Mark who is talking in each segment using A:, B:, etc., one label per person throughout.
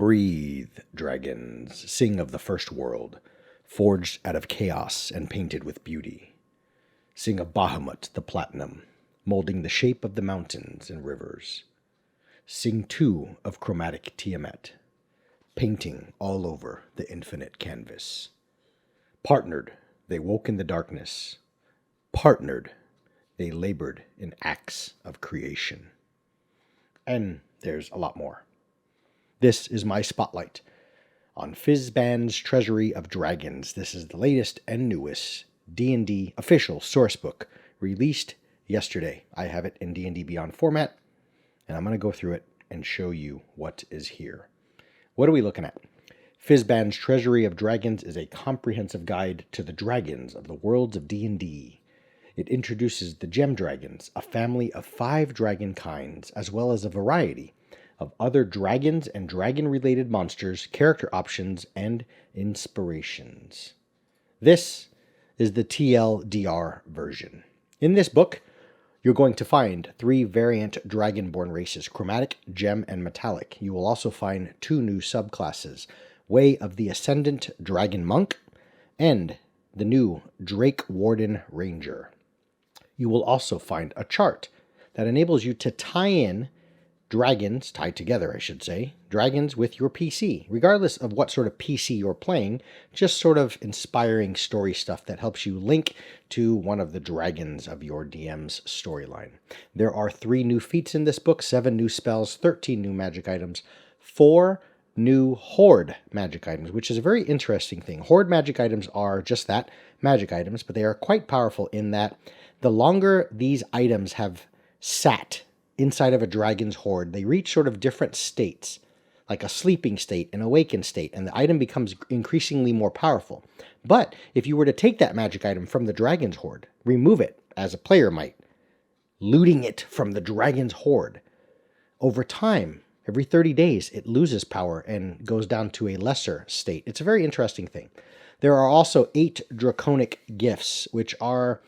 A: Breathe, dragons, sing of the first world, forged out of chaos and painted with beauty. Sing of Bahamut the platinum, molding the shape of the mountains and rivers. Sing too of chromatic Tiamat, painting all over the infinite canvas. Partnered, they woke in the darkness. Partnered, they labored in acts of creation. And there's a lot more. This is my spotlight on Fizban's Treasury of Dragons. This is the latest and newest D&D official sourcebook released yesterday. I have it in D&D Beyond format, and I'm going to go through it and show you what is here. What are we looking at? Fizban's Treasury of Dragons is a comprehensive guide to the dragons of the worlds of D&D. It introduces the gem dragons, a family of 5 dragon kinds, as well as a variety of other dragons and dragon-related monsters, character options, and inspirations. This is the TLDR version. In this book, you're going to find 3 variant Dragonborn races, Chromatic, Gem, and Metallic. You will also find 2 new subclasses, Way of the Ascendant Dragon Monk, and the new Drake Warden Ranger. You will also find a chart that enables you to tie in dragons, tied together I should say, dragons with your PC, regardless of what sort of PC you're playing, just sort of inspiring story stuff that helps you link to one of the dragons of your DM's storyline. There are 3 new feats in this book, 7 new spells, 13 new magic items, 4 new Hoard magic items, which is a very interesting thing. Hoard magic items are just that, magic items, but they are quite powerful in that the longer these items have sat inside of a dragon's hoard, they reach sort of different states, like a sleeping state, an awakened state, and the item becomes increasingly more powerful. But if you were to take that magic item from the dragon's hoard, remove it, as a player might, looting it from the dragon's hoard, over time, every 30 days, it loses power and goes down to a lesser state. It's a very interesting thing. There are also 8 Draconic Gifts, which are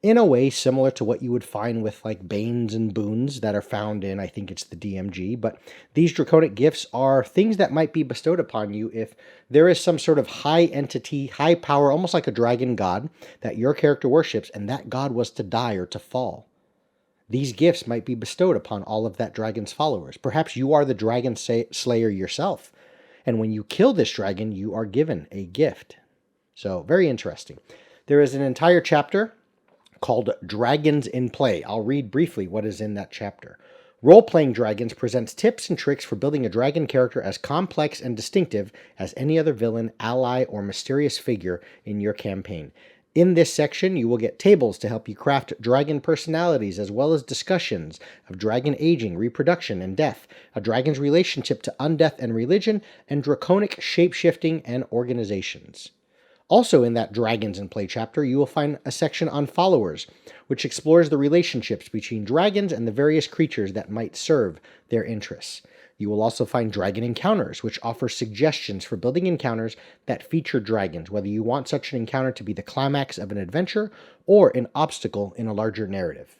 A: in a way similar to what you would find with like Banes and Boons that are found in, I think it's the DMG, but these Draconic Gifts are things that might be bestowed upon you if there is some sort of high entity, high power, almost like a dragon god that your character worships, and that god was to die or to fall. These gifts might be bestowed upon all of that dragon's followers. Perhaps you are the dragon slayer yourself, and when you kill this dragon, you are given a gift. So, very interesting. There is an entire chapter called Dragons in Play. I'll read briefly what is in that chapter. Role-Playing Dragons presents tips and tricks for building a dragon character as complex and distinctive as any other villain, ally, or mysterious figure in your campaign. In this section, you will get tables to help you craft dragon personalities, as well as discussions of dragon aging, reproduction, and death, a dragon's relationship to undeath and religion, and draconic shape-shifting and organizations. Also in that Dragons in Play chapter, you will find a section on followers, which explores the relationships between dragons and the various creatures that might serve their interests. You will also find Dragon Encounters, which offers suggestions for building encounters that feature dragons, whether you want such an encounter to be the climax of an adventure or an obstacle in a larger narrative.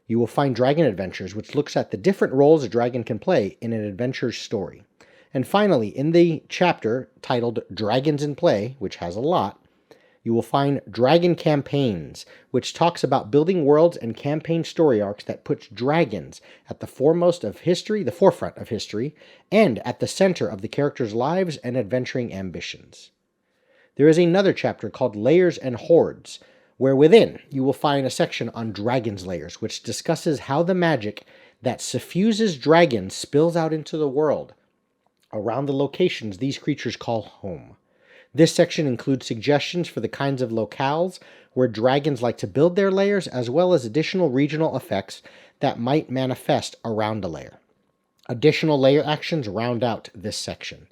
A: You will find Dragon Adventures, which looks at the different roles a dragon can play in an adventure story. And finally, in the chapter titled Dragons in Play, which has a lot, you will find Dragon Campaigns, which talks about building worlds and campaign story arcs that puts dragons at the forefront of history, and at the center of the characters' lives and adventuring ambitions. There is another chapter called Lairs and Hoards, where within you will find a section on dragons' layers, which discusses how the magic that suffuses dragons spills out into the world, around the locations these creatures call home. This section includes suggestions for the kinds of locales where dragons like to build their lairs, as well as additional regional effects that might manifest around a lair. Additional lair actions round out this section.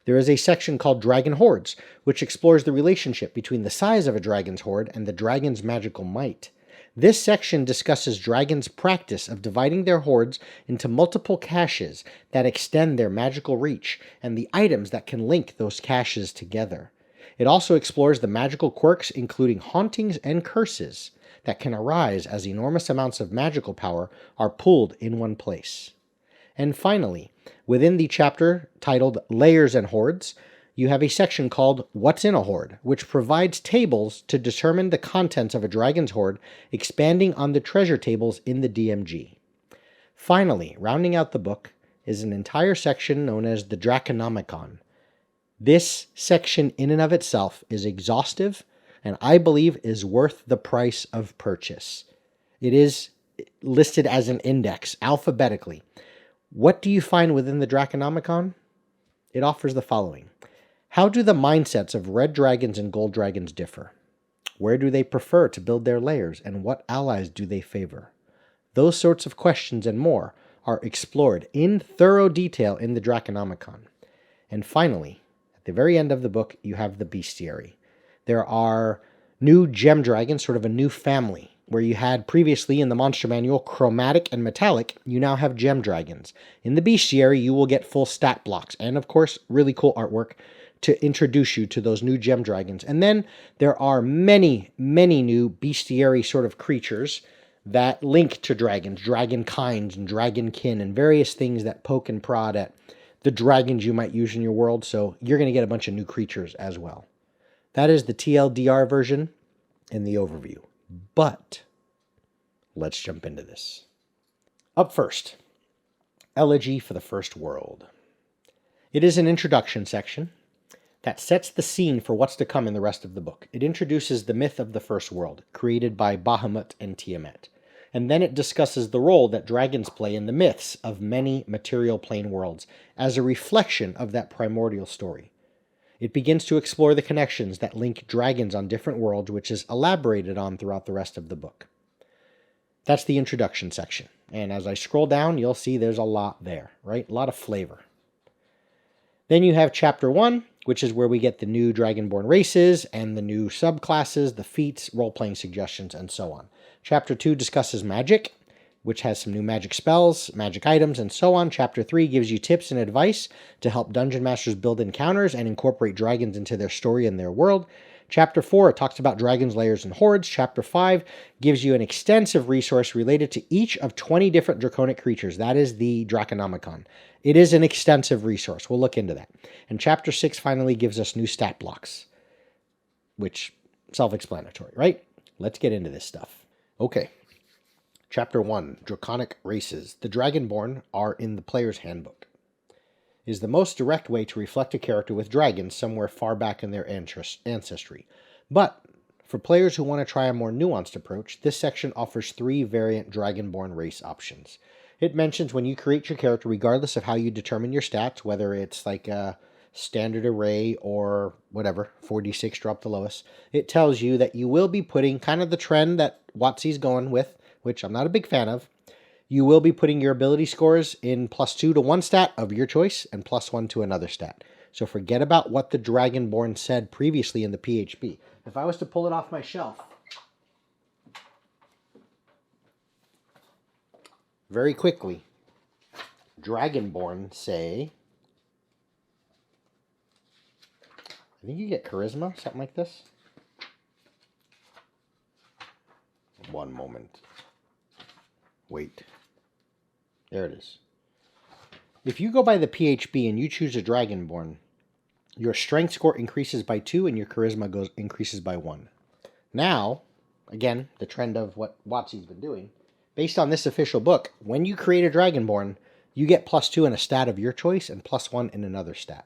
A: There is a section called Dragon Hoards, which explores the relationship between the size of a dragon's hoard and the dragon's magical might. This section discusses dragons' practice of dividing their hoards into multiple caches that extend their magical reach, and the items that can link those caches together. It also explores the magical quirks, including hauntings and curses, that can arise as enormous amounts of magical power are pooled in one place. And finally, within the chapter titled Lairs and Hoards, you have a section called What's in a Hoard, which provides tables to determine the contents of a dragon's hoard, expanding on the treasure tables in the DMG. Finally, rounding out the book is an entire section known as the Draconomicon. This section in and of itself is exhaustive and I believe is worth the price of purchase. It is listed as an index alphabetically. What do you find within the Draconomicon? It offers the following. How do the mindsets of red dragons and gold dragons differ? Where do they prefer to build their lairs, and what allies do they favor? Those sorts of questions and more are explored in thorough detail in the Draconomicon. And finally, at the very end of the book, you have the Bestiary. There are new gem dragons, sort of a new family. Where you had previously in the monster manual chromatic and metallic, you now have gem dragons. In the Bestiary, you will get full stat blocks and, of course, really cool artwork to introduce you to those new gem dragons. And then there are many, many new Bestiary sort of creatures that link to dragons, dragon kinds and dragon kin, and various things that poke and prod at the dragons you might use in your world. So you're going to get a bunch of new creatures as well. That is the TLDR version in the overview. But let's jump into this. Up first, Elegy for the First World. It is an introduction section that sets the scene for what's to come in the rest of the book. It introduces the myth of the First World, created by Bahamut and Tiamat. And then it discusses the role that dragons play in the myths of many material plane worlds as a reflection of that primordial story. It begins to explore the connections that link dragons on different worlds, which is elaborated on throughout the rest of the book. That's the introduction section. And as I scroll down, you'll see there's a lot there, right? A lot of flavor. Then you have Chapter 1, which is where we get the new Dragonborn races and the new subclasses, the feats, role-playing suggestions, and so on. Chapter 2 discusses magic, which has some new magic spells, magic items, and so on. Chapter 3 gives you tips and advice to help dungeon masters build encounters and incorporate dragons into their story and their world. Chapter 4 talks about dragons, lairs, and hoards. Chapter 5 gives you an extensive resource related to each of 20 different draconic creatures. That is the Draconomicon. It is an extensive resource. We'll look into that. And Chapter 6 finally gives us new stat blocks, which self-explanatory, right? Let's get into this stuff. Okay. Chapter 1, Draconic Races. The Dragonborn are in the player's handbook. It is the most direct way to reflect a character with dragons somewhere far back in their ancestry. But for players who want to try a more nuanced approach, this section offers 3 variant Dragonborn race options. It mentions when you create your character, regardless of how you determine your stats, whether it's like a standard array or whatever, 4d6 drop the lowest, it tells you that you will be putting kind of the trend that WotC's going with, which I'm not a big fan of. You will be putting your ability scores in +2 to one stat of your choice and +1 to another stat. So forget about what the Dragonborn said previously in the PHP. If I was to pull it off my shelf, very quickly, Dragonborn say, I think you get charisma, something like this. One moment. Wait. There it is. If you go by the PHP and you choose a Dragonborn, your strength score increases by 2 and your charisma increases by 1. Now, again, the trend of what WotC's been doing, based on this official book, when you create a Dragonborn, you get +2 in a stat of your choice and +1 in another stat.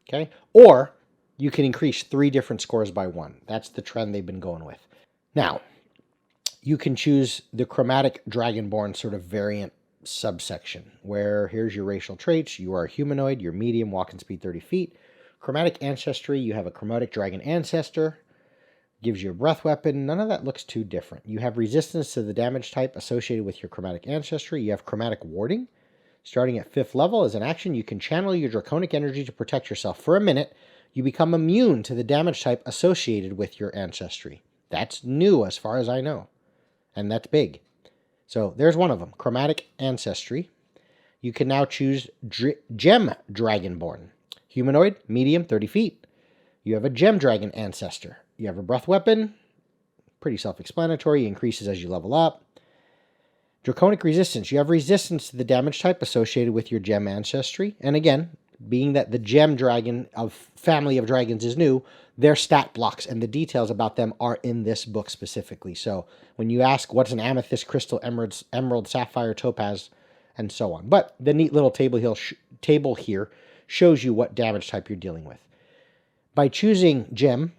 A: Okay? Or you can increase 3 different scores by 1. That's the trend they've been going with. Now, you can choose the chromatic Dragonborn sort of variant subsection, where here's your racial traits. You are a humanoid, you're medium, walking speed 30 feet. Chromatic ancestry, you have a chromatic dragon ancestor. Gives you a breath weapon. None of that looks too different. You have resistance to the damage type associated with your chromatic ancestry. You have chromatic warding. Starting at 5th level, as an action, you can channel your draconic energy to protect yourself. For a minute, you become immune to the damage type associated with your ancestry. That's new as far as I know. And that's big. So there's one of them, chromatic ancestry. You can now choose gem Dragonborn. Humanoid, medium, 30 feet. You have a gem dragon ancestor. You have a breath weapon. Pretty self-explanatory. Increases as you level up. Draconic resistance. You have resistance to the damage type associated with your gem ancestry. And again, being that the gem dragon of family of dragons is new, their stat blocks and the details about them are in this book specifically. So when you ask what's an amethyst, crystal, emerald, sapphire, topaz, and so on. But the neat little table here shows you what damage type you're dealing with. By choosing gem,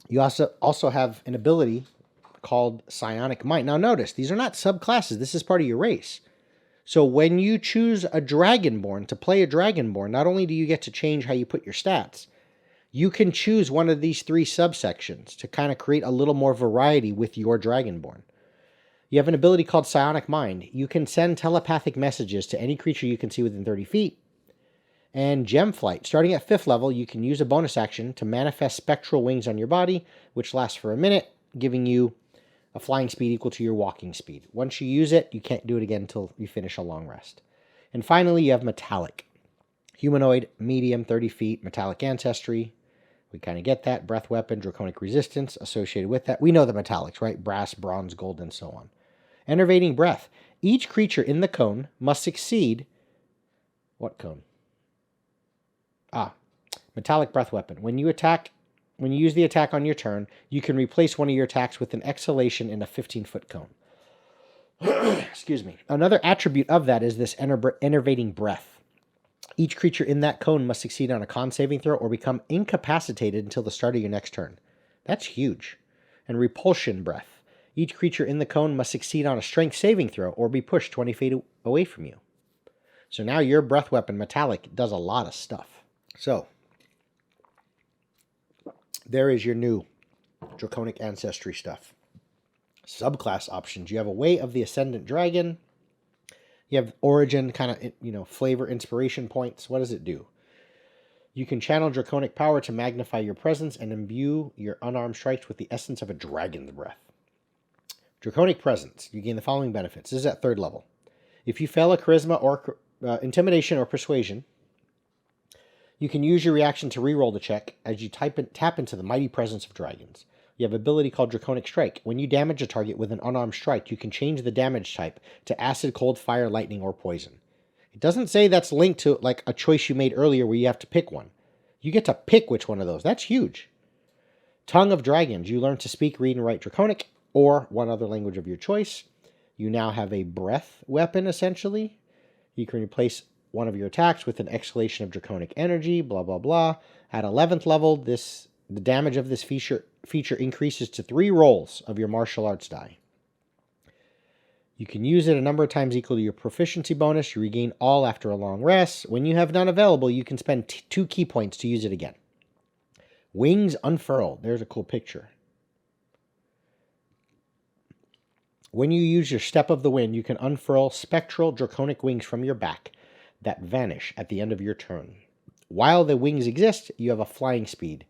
A: you also have an ability called Psionic Might. Now notice, these are not subclasses. This is part of your race. So when you choose a Dragonborn, to play a Dragonborn, not only do you get to change how you put your stats, you can choose one of these 3 subsections to kind of create a little more variety with your Dragonborn. You have an ability called Psionic Mind. You can send telepathic messages to any creature you can see within 30 feet. And Gem Flight. Starting at 5th level, you can use a bonus action to manifest spectral wings on your body, which lasts for a minute, giving you a flying speed equal to your walking speed. Once you use it, you can't do it again until you finish a long rest. And finally, you have Metallic. Humanoid, medium, 30 feet, metallic ancestry. We kind of get that. Breath weapon, draconic resistance associated with that. We know the metallics, right? Brass, bronze, gold, and so on. Enervating breath. Each creature in the cone must succeed... What cone? Metallic breath weapon. When you use the attack on your turn, you can replace one of your attacks with an exhalation in a 15-foot cone. Excuse me. Another attribute of that is this enervating breath. Each creature in that cone must succeed on a con saving throw or become incapacitated until the start of your next turn. That's huge. And repulsion breath. Each creature in the cone must succeed on a strength saving throw or be pushed 20 feet away from you. So now your breath weapon, Metallic, does a lot of stuff. So, there is your new Draconic Ancestry stuff. Subclass options. You have a Way of the Ascendant Dragon. You have Origin, kind of, flavor, inspiration points. What does it do? You can channel Draconic power to magnify your presence and imbue your unarmed strikes with the essence of a dragon's breath. Draconic Presence. You gain the following benefits. This is at 3rd level. If you fail a Charisma or Intimidation or Persuasion, you can use your reaction to reroll the check as you tap into the mighty presence of dragons. You have an ability called Draconic Strike. When you damage a target with an unarmed strike, you can change the damage type to acid, cold, fire, lightning, or poison. It doesn't say that's linked to like a choice you made earlier where you have to pick one. You get to pick which one of those. That's huge. Tongue of Dragons. You learn to speak, read, and write Draconic or one other language of your choice. You now have a breath weapon, essentially. You can replace one of your attacks with an exhalation of draconic energy, blah, blah, blah. At 11th level, the damage of this feature increases to 3 rolls of your martial arts die. You can use it a number of times equal to your proficiency bonus. You regain all after a long rest. When you have none available, you can spend 2 key points to use it again. Wings Unfurl. There's a cool picture. When you use your Step of the Wind, you can unfurl spectral draconic wings from your back that vanish at the end of your turn. While the wings exist, you have a flying speed.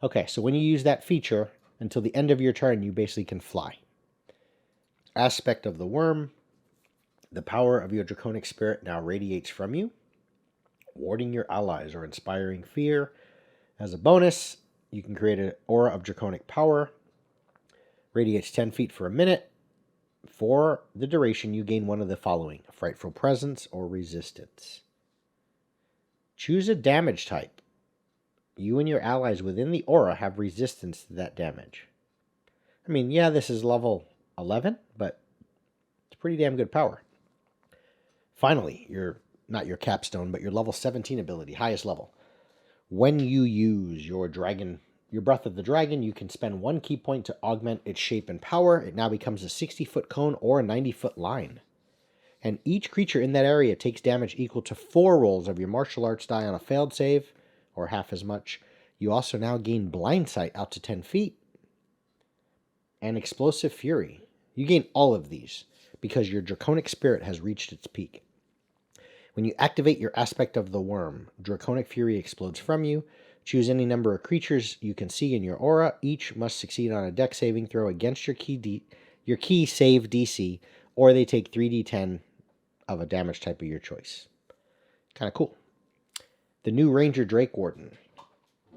A: Okay, so when you use that feature, until the end of your turn, you basically can fly. Aspect of the Worm. The power of your draconic spirit now radiates from you, warding your allies or inspiring fear. As a bonus, you can create an aura of draconic power. Radiates 10 feet for a minute. For the duration, you gain one of the following: Frightful Presence or Resistance. Choose a damage type. You and your allies within the aura have resistance to that damage. I mean, yeah, this is level 11, but it's pretty damn good power. Finally, not your capstone, but your level 17 ability, highest level. When you use your Breath of the Dragon, you can spend 1 key point to augment its shape and power. It now becomes a 60-foot cone or a 90-foot line. And each creature in that area takes damage equal to 4 rolls of your martial arts die on a failed save, or half as much. You also now gain Blind Sight out to 10 feet. And Explosive Fury. You gain all of these because your Draconic Spirit has reached its peak. When you activate your Aspect of the Worm, Draconic Fury explodes from you. Choose any number of creatures you can see in your aura. Each must succeed on a dex saving throw against your key save DC, or they take 3d10 of a damage type of your choice. Kind of cool. The new Ranger Drake Warden.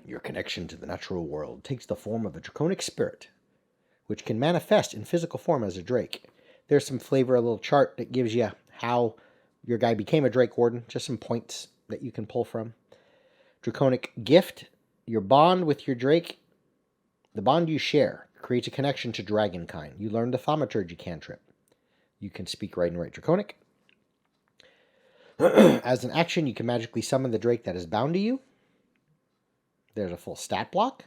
A: Your connection to the natural world takes the form of a draconic spirit, which can manifest in physical form as a drake. There's some flavor, a little chart that gives you how your guy became a Drake Warden, just some points that you can pull from. Draconic Gift, your bond with your Drake, the bond you share, creates a connection to Dragonkind. You learn the Thaumaturgy cantrip. You can speak, write, and write Draconic. As an action, you can magically summon the Drake that is bound to you. There's a full stat block.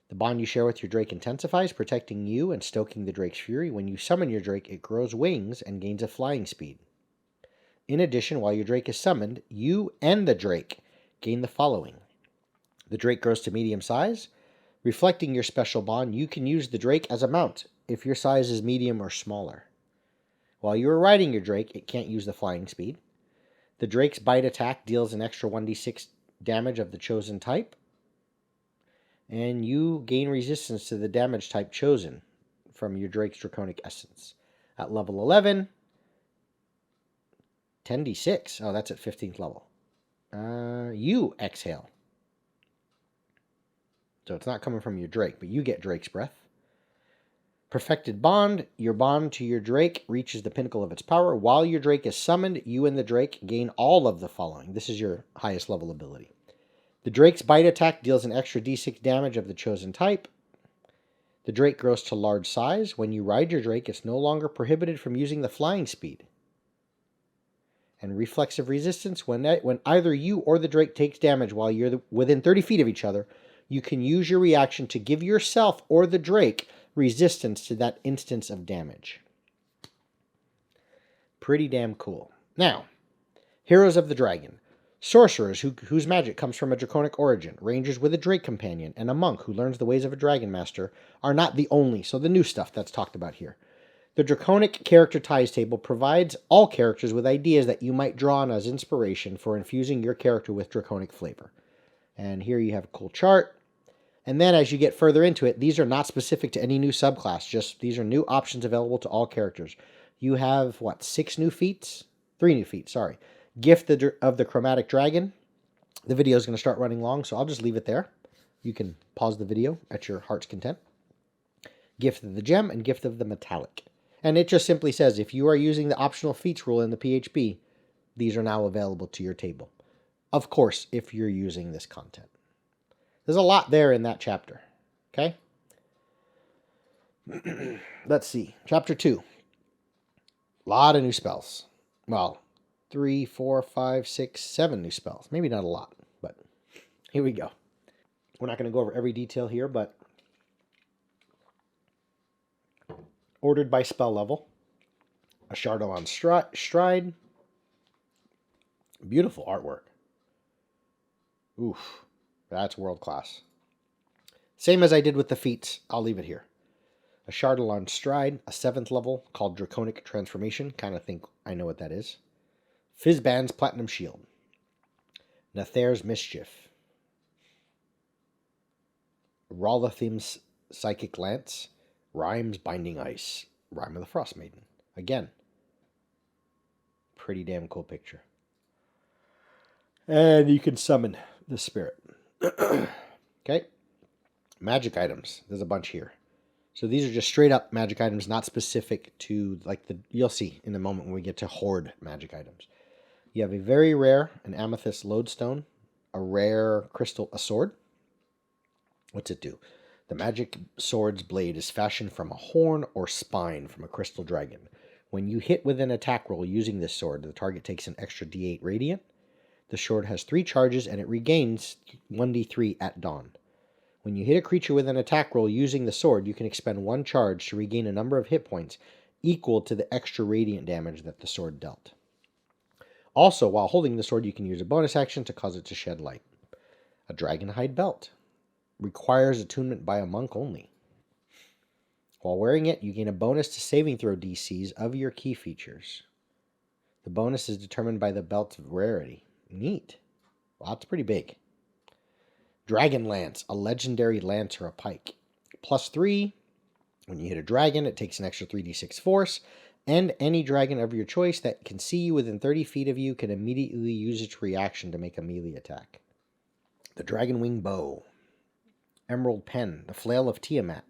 A: The bond you share with your Drake intensifies, protecting you and stoking the Drake's fury. When you summon your Drake, it grows wings and gains a flying speed. In addition, while your Drake is summoned, you and the Drake gain the following. The Drake grows to medium size. Reflecting your special bond, you can use the Drake as a mount if your size is medium or smaller. While you are riding your Drake, it can't use the flying speed. The Drake's bite attack deals an extra 1d6 damage of the chosen type. And you gain resistance to the damage type chosen from your Drake's Draconic Essence. At level 11, 10d6. Oh, that's at 15th level. You exhale. So it's not coming from your Drake, but you get Drake's breath. Perfected Bond. Your bond to your Drake reaches the pinnacle of its power. While your Drake is summoned, you and the Drake gain all of the following. This is your highest level ability. The Drake's bite attack deals an extra d6 damage of the chosen type. The Drake grows to large size. When you ride your Drake, it's no longer prohibited from using the flying speed. And reflexive resistance. When either you or the Drake takes damage while you're within 30 feet of each other, you can use your reaction to give yourself or the Drake resistance to that instance of damage. Pretty damn cool. Now, Heroes of the Dragon. Sorcerers whose magic comes from a draconic origin, rangers with a Drake companion, and a monk who learns the ways of a dragon master are not the only, so the new stuff that's talked about here. The Draconic Character Ties table provides all characters with ideas that you might draw on as inspiration for infusing your character with draconic flavor. And here you have a cool chart. And then as you get further into it, these are not specific to any new subclass, just these are new options available to all characters. You have, what, 6 new feats? 3 new feats, sorry. Gift of the Chromatic Dragon. The video is going to start running long, so I'll just leave it there. You can pause the video at your heart's content. Gift of the Gem and Gift of the Metallic. And it just simply says, if you are using the optional feats rule in the PHP, these are now available to your table. Of course, if you're using this content. There's a lot there in that chapter. Okay? Let's see. Chapter 2. A lot of new spells. Well, 3, 4, 5, 6, 7 new spells. Maybe not a lot, but here we go. We're not going to go over every detail here, but ordered by spell level. A Shardalon Stride. Beautiful artwork. Oof. That's world class. Same as I did with the feats. I'll leave it here. A Shardalon Stride, a 7th level called Draconic Transformation. Kind of think I know what that is. Fizban's Platinum Shield. Nathair's Mischief. Rolathim's Psychic Lance. Rhyme's Binding Ice. Rhyme of the Frost Maiden. Again. Pretty damn cool picture. And you can summon the spirit. Okay. Magic items. There's a bunch here. So these are just straight up magic items, not specific to, like, you'll see in a moment when we get to Hoard magic items. You have a very rare, an amethyst lodestone, a rare crystal, a sword. What's it do? The magic sword's blade is fashioned from a horn or spine from a crystal dragon. When you hit with an attack roll using this sword, the target takes an extra d8 radiant. The sword has 3 charges and it regains 1d3 at dawn. When you hit a creature with an attack roll using the sword, you can expend 1 charge to regain a number of hit points equal to the extra radiant damage that the sword dealt. Also, while holding the sword, you can use a bonus action to cause it to shed light. A Dragonhide Belt. Requires attunement by a monk only. While wearing it, you gain a bonus to saving throw DCs of your key features. The bonus is determined by the belt's rarity. Neat. Well, that's pretty big. Dragon Lance, a legendary lance or a pike. +3. When you hit a dragon, it takes an extra 3d6 force. And any dragon of your choice that can see you within 30 feet of you can immediately use its reaction to make a melee attack. The Dragon Wing Bow. Emerald Pen, the Flail of Tiamat.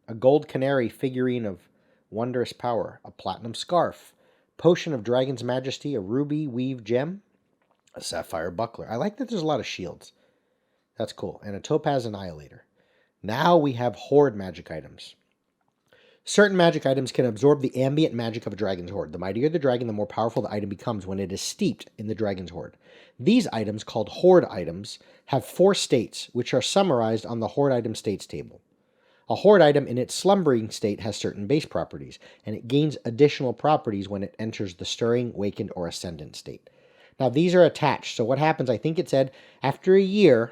A: A gold canary figurine of Wondrous Power, a Platinum Scarf, Potion of Dragon's Majesty, a Ruby Weave Gem, a Sapphire Buckler. I like that there's a lot of shields. That's cool. And a Topaz Annihilator. Now we have Hoard magic items. Certain magic items can absorb the ambient magic of a dragon's hoard. The mightier the dragon, the more powerful the item becomes when it is steeped in the dragon's hoard. These items, called hoard items, have 4 states, which are summarized on the hoard item states table. A hoard item in its slumbering state has certain base properties, and it gains additional properties when it enters the stirring, wakened, or ascendant state. Now, these are attached. So what happens, I think it said, after a year,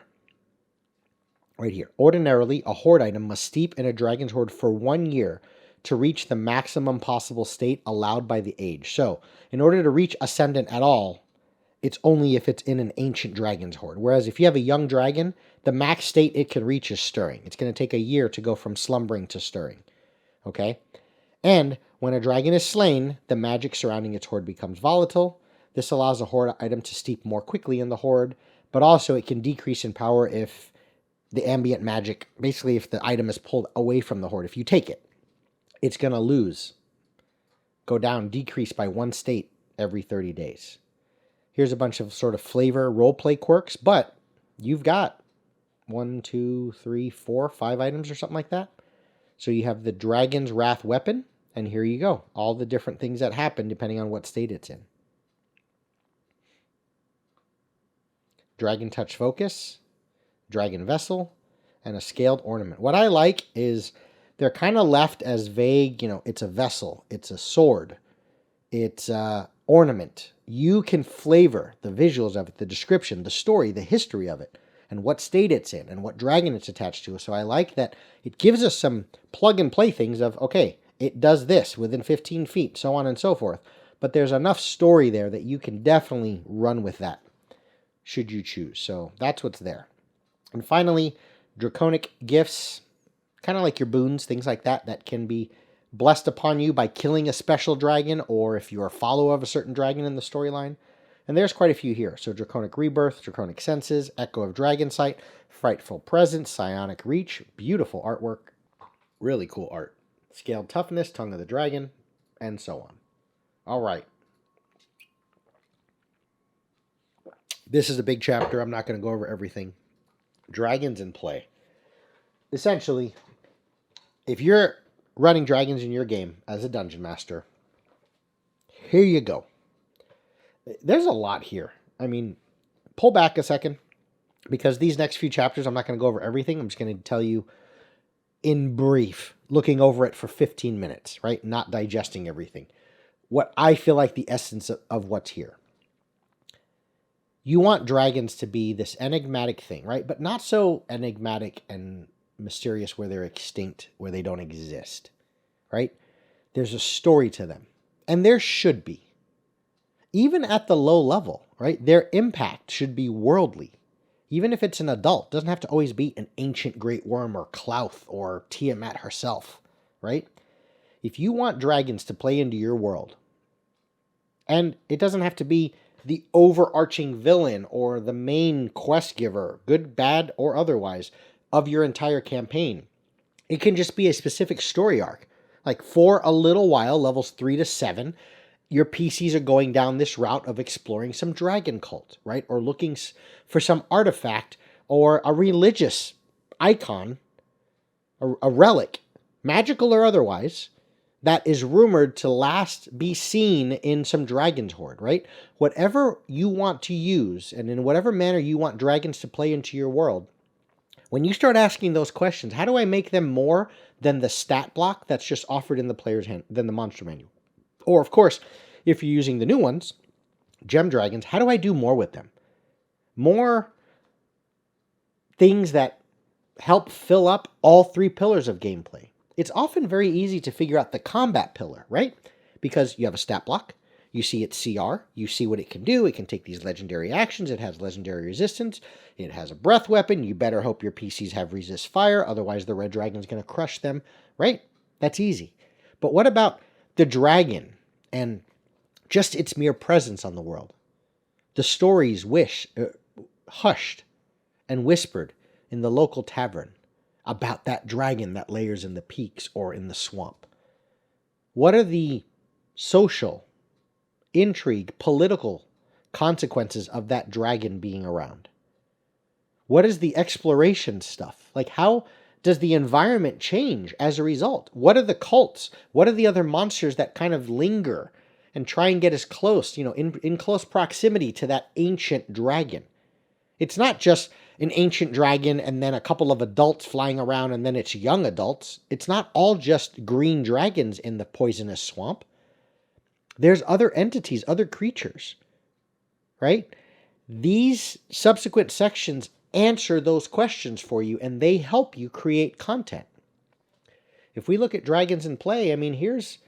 A: right here, ordinarily, a hoard item must steep in a dragon's hoard for 1 year to reach the maximum possible state allowed by the age. So, in order to reach Ascendant at all, it's only if it's in an ancient dragon's hoard. Whereas if you have a young dragon, the max state it can reach is stirring. It's going to take a year to go from slumbering to stirring. Okay? And when a dragon is slain, the magic surrounding its hoard becomes volatile. This allows a hoard item to steep more quickly in the hoard, but also it can decrease in power if the ambient magic, basically if the item is pulled away from the hoard. If you take it, it's going to go down, decrease by 1 state every 30 days. Here's a bunch of sort of flavor roleplay quirks, but you've got 1, 2, 3, 4, 5 items or something like that. So you have the Dragon's Wrath weapon, and here you go. All the different things that happen depending on what state it's in. Dragon Touch Focus, Dragon Vessel, and a Scaled Ornament. What I like is they're kind of left as vague. You know, it's a vessel, it's a sword, it's a ornament. You can flavor the visuals of it, the description, the story, the history of it, and what state it's in, and what dragon it's attached to. So I like that it gives us some plug-and-play things of, okay, it does this within 15 feet, so on and so forth. But there's enough story there that you can definitely run with that, should you choose. So that's what's there. And finally, Draconic Gifts, kind of like your boons, things like that, that can be blessed upon you by killing a special dragon, or if you're a follower of a certain dragon in the storyline. And there's quite a few here. So Draconic Rebirth, Draconic Senses, Echo of Dragon Sight, Frightful Presence, Psionic Reach, beautiful artwork, really cool art. Scaled Toughness, Tongue of the Dragon, and so on. All right. This is a big chapter. I'm not going to go over everything. Dragons in play. Essentially, if you're running dragons in your game as a dungeon master, here you go. There's a lot here. I mean, pull back a second, because these next few chapters, I'm not going to go over everything. I'm just going to tell you in brief, looking over it for 15 minutes, right? Not digesting everything. What I feel like the essence of what's here. You want dragons to be this enigmatic thing, right? But not so enigmatic and mysterious where they're extinct, where they don't exist, right? There's a story to them. And there should be. Even at the low level, right? Their impact should be worldly. Even if it's an adult, it doesn't have to always be an ancient great worm or Clouth or Tiamat herself, right? If you want dragons to play into your world, and it doesn't have to be the overarching villain or the main quest giver, good, bad, or otherwise, of your entire campaign. It can just be a specific story arc. Like for a little while, levels 3 to 7, your PCs are going down this route of exploring some dragon cult, right? Or looking for some artifact or a religious icon, a relic, magical or otherwise, that is rumored to last be seen in some dragon's hoard, right? Whatever you want to use, and in whatever manner you want dragons to play into your world, when you start asking those questions, how do I make them more than the stat block that's just offered in the player's hand, than the monster manual? Or, of course, if you're using the new ones, gem dragons, how do I do more with them? More things that help fill up all 3 pillars of gameplay. It's often very easy to figure out the combat pillar, right? Because you have a stat block, you see its CR, you see what it can do, it can take these legendary actions, it has legendary resistance, it has a breath weapon, you better hope your PCs have resist fire, otherwise the red dragon's going to crush them, right? That's easy. But what about the dragon and just its mere presence on the world? The stories hushed and whispered in the local tavern about that dragon that lairs in the peaks or in the swamp. What are the social, intrigue, political consequences of that dragon being around? What is the exploration stuff? Like, how does the environment change as a result? What are the cults? What are the other monsters that kind of linger and try and get as close, in close proximity to that ancient dragon? It's not just an ancient dragon and then a couple of adults flying around and then it's young adults. It's not all just green dragons in the poisonous swamp. There's other entities, other creatures, right? These subsequent sections answer those questions for you, and they help you create content. If we look at dragons in play, I mean, here's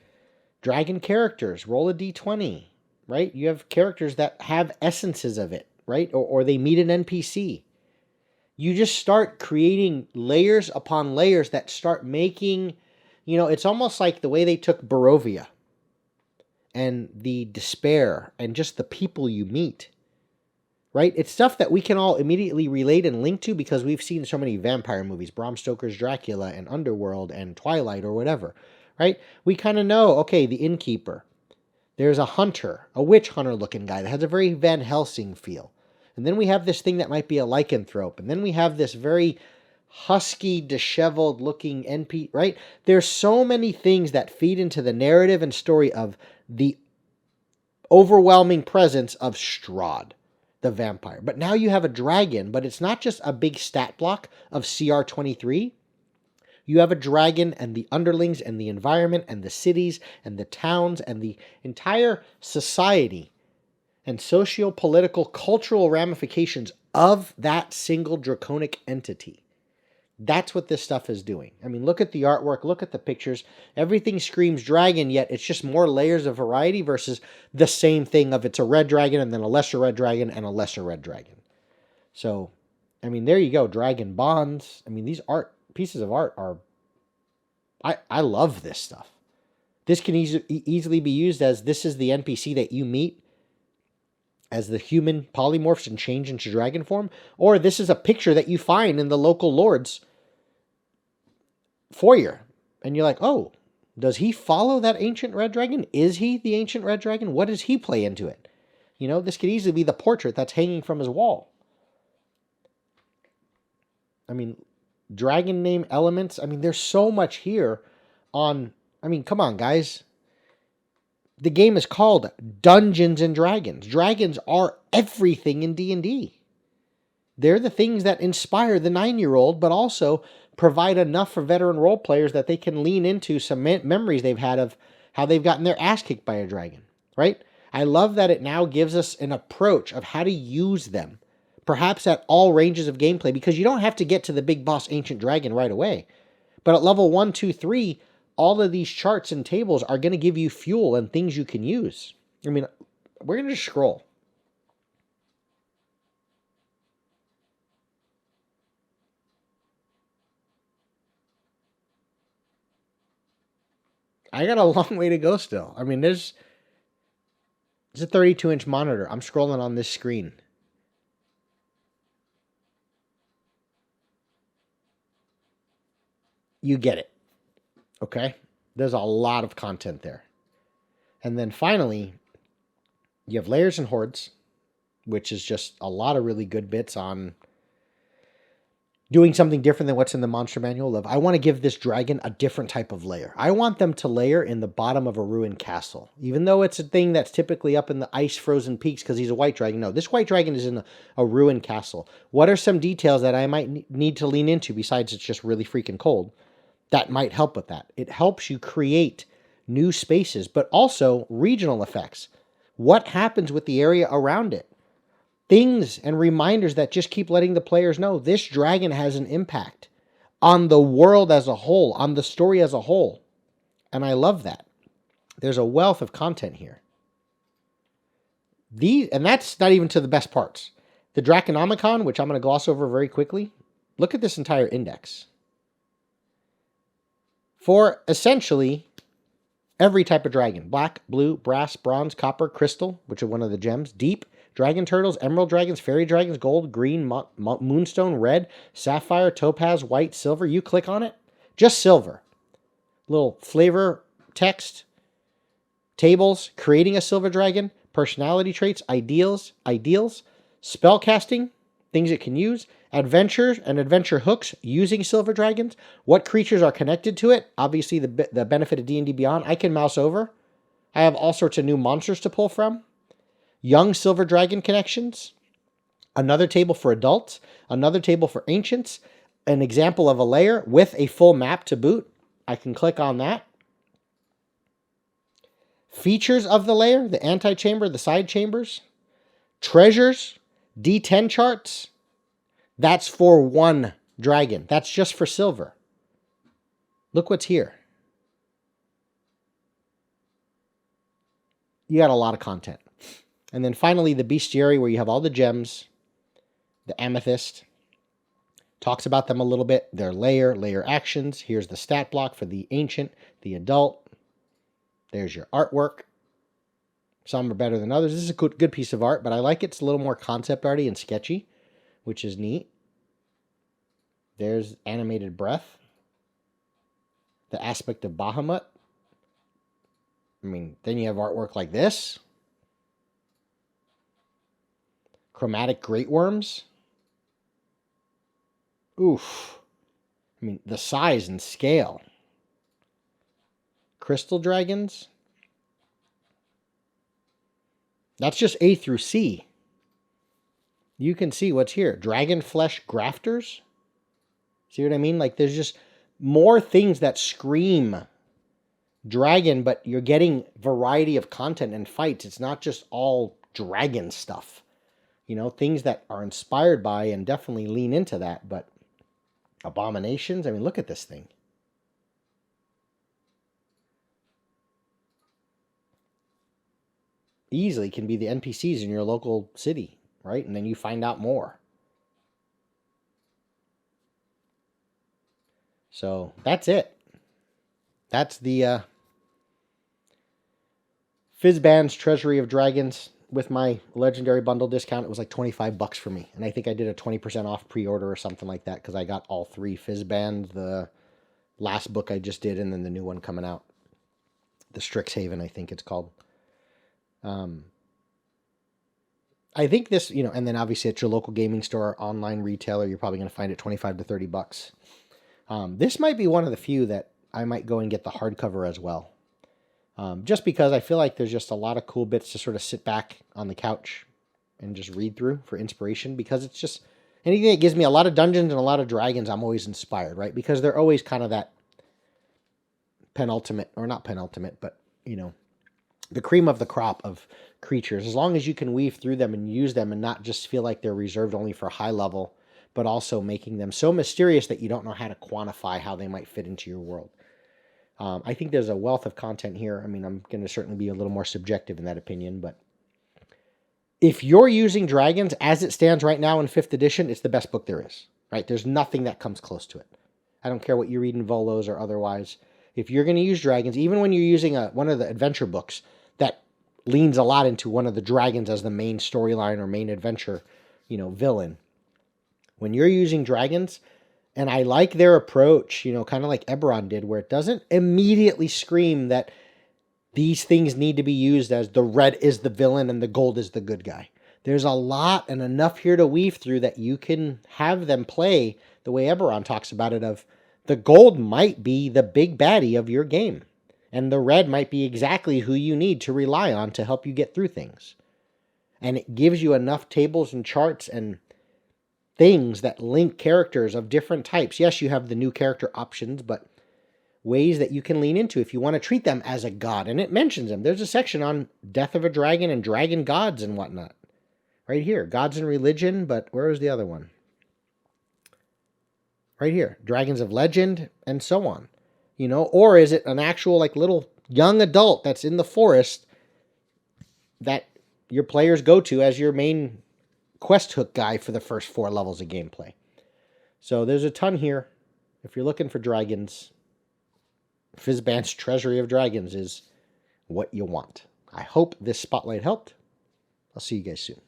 A: dragon characters. Roll a d20, right? You have characters that have essences of it, right? Or they meet an NPC. You just start creating layers upon layers that start making, it's almost like the way they took Barovia and the despair and just the people you meet, right? It's stuff that we can all immediately relate and link to because we've seen so many vampire movies, Bram Stoker's Dracula and Underworld and Twilight or whatever, right? We kind of know, okay, the innkeeper. There's a hunter, a witch hunter looking guy that has a very Van Helsing feel. And then we have this thing that might be a lycanthrope. And then we have this very husky, disheveled looking NP, right? There's so many things that feed into the narrative and story of the overwhelming presence of Strahd, the vampire. But now you have a dragon, but it's not just a big stat block of CR23. You have a dragon and the underlings and the environment and the cities and the towns and the entire society and socio-political, cultural ramifications of that single draconic entity. That's what this stuff is doing. I mean, look at the artwork, look at the pictures. Everything screams dragon, yet it's just more layers of variety versus the same thing of it's a red dragon and then a lesser red dragon and a lesser red dragon. So, I mean, there you go. Dragon bonds. I mean, these pieces of art are... I love this stuff. This can easily be used as this is the NPC that you meet as the human polymorphs and change into dragon form, or this is a picture that you find in the local lord's foyer. And you're like, oh, does he follow that ancient red dragon? Is he the ancient red dragon? What does he play into it? This could easily be the portrait that's hanging from his wall. I mean, dragon name elements. I mean, there's so much here on... I mean, come on, guys. The game is called Dungeons and Dragons. Dragons are everything in D&D. They're the things that inspire the 9-year-old, but also provide enough for veteran role players that they can lean into some memories they've had of how they've gotten their ass kicked by a dragon, right? I love that it now gives us an approach of how to use them, perhaps at all ranges of gameplay, because you don't have to get to the big boss ancient dragon right away. But at level 1, 2, 3, all of these charts and tables are going to give you fuel and things you can use. I mean, we're going to just scroll. I got a long way to go still. I mean, it's a 32-inch monitor. I'm scrolling on this screen. You get it. Okay? There's a lot of content there. And then finally, you have Lairs and Hoards, which is just a lot of really good bits on doing something different than what's in the monster manual of, I want to give this dragon a different type of lair. I want them to lair in the bottom of a ruined castle. Even though it's a thing that's typically up in the ice-frozen peaks because he's a white dragon. No, this white dragon is in a ruined castle. What are some details that I might need to lean into besides it's just really freaking cold? That might help with that. It helps you create new spaces, but also regional effects. What happens with the area around it? Things and reminders that just keep letting the players know this dragon has an impact on the world as a whole, on the story as a whole. And I love that. There's a wealth of content here. And that's not even to the best parts. The Draconomicon, which I'm going to gloss over very quickly, look at this entire index. For essentially every type of dragon. Black, blue, brass, bronze, copper, crystal, which are one of the gems. Deep, dragon turtles, emerald dragons, fairy dragons, gold, green, moonstone, red, sapphire, topaz, white, silver. You click on it, just silver. Little flavor text, tables, creating a silver dragon, personality traits, ideals, spellcasting, things it can use, adventures and adventure hooks using silver dragons, what creatures are connected to it, obviously the benefit of D&D Beyond. I can mouse over. I have all sorts of new monsters to pull from. Young silver dragon connections, another table for adults, another table for ancients, an example of a layer with a full map to boot. I can click on that. Features of the layer, the antechamber, the side chambers, treasures, D10 charts. That's for one dragon. That's just for silver. Look what's here. You got a lot of content. And then finally, the Bestiary, where you have all the gems, the amethyst. Talks about them a little bit. Their layer actions. Here's the stat block for the ancient, the adult. There's your artwork. Some are better than others. This is a good piece of art, but I like it. It's a little more concept arty and sketchy, which is neat. There's animated breath. The aspect of Bahamut. I mean, then you have artwork like this. Chromatic great worms. Oof. I mean, the size and scale. Crystal dragons. That's just A through C. You can see what's here. Dragon flesh grafters. See what I mean? Like, there's just more things that scream dragon, but you're getting variety of content and fights. It's not just all dragon stuff. You know, things that are inspired by and definitely lean into that, but abominations. I mean, look at this thing. Easily can be the NPCs in your local city, right? And then you find out more. So that's it. That's the Fizban's Treasury of Dragons. With my legendary bundle discount, it was like $25 for me. And I think I did a 20% off pre-order or something like that because I got all three Fizbans, the last book I just did, and then the new one coming out. The Strixhaven, I think it's called. I think this, you know, and then obviously at your local gaming store, online retailer, you're probably going to find it $25 to $30. This might be one of the few that I might go and get the hardcover as well. Just because I feel like there's just a lot of cool bits to sort of sit back on the couch and just read through for inspiration, because it's just anything that gives me a lot of dungeons and a lot of dragons, I'm always inspired, right? Because they're always kind of that penultimate, or not penultimate, but, you know, the cream of the crop of creatures. As long as you can weave through them and use them and not just feel like they're reserved only for high level, but also making them so mysterious that you don't know how to quantify how they might fit into your world. I think there's a wealth of content here. I mean, I'm going to certainly be a little more subjective in that opinion, but if you're using dragons as it stands right now in 5th edition, it's the best book there is, right? There's nothing that comes close to it. I don't care what you read in Volos or otherwise. If you're going to use dragons, even when you're using one of the adventure books that leans a lot into one of the dragons as the main storyline or main adventure, you know, villain, when you're using dragons, and I like their approach, you know, kind of like Eberron did, where it doesn't immediately scream that these things need to be used as the red is the villain and the gold is the good guy. There's a lot and enough here to weave through that you can have them play the way Eberron talks about it, of the gold might be the big baddie of your game, and the red might be exactly who you need to rely on to help you get through things. And it gives you enough tables and charts and things that link characters of different types. Yes, you have the new character options, but ways that you can lean into if you want to treat them as a god. And it mentions them. There's a section on Death of a Dragon and dragon gods and whatnot. Right here, gods and religion, but where is the other one? Right here, dragons of legend and so on. You know, or is it an actual like little young adult that's in the forest that your players go to as your main quest hook guy for the first 4 levels of gameplay? So there's a ton here. If you're looking for dragons, Fizban's Treasury of Dragons is what you want. I hope this spotlight helped. I'll see you guys soon.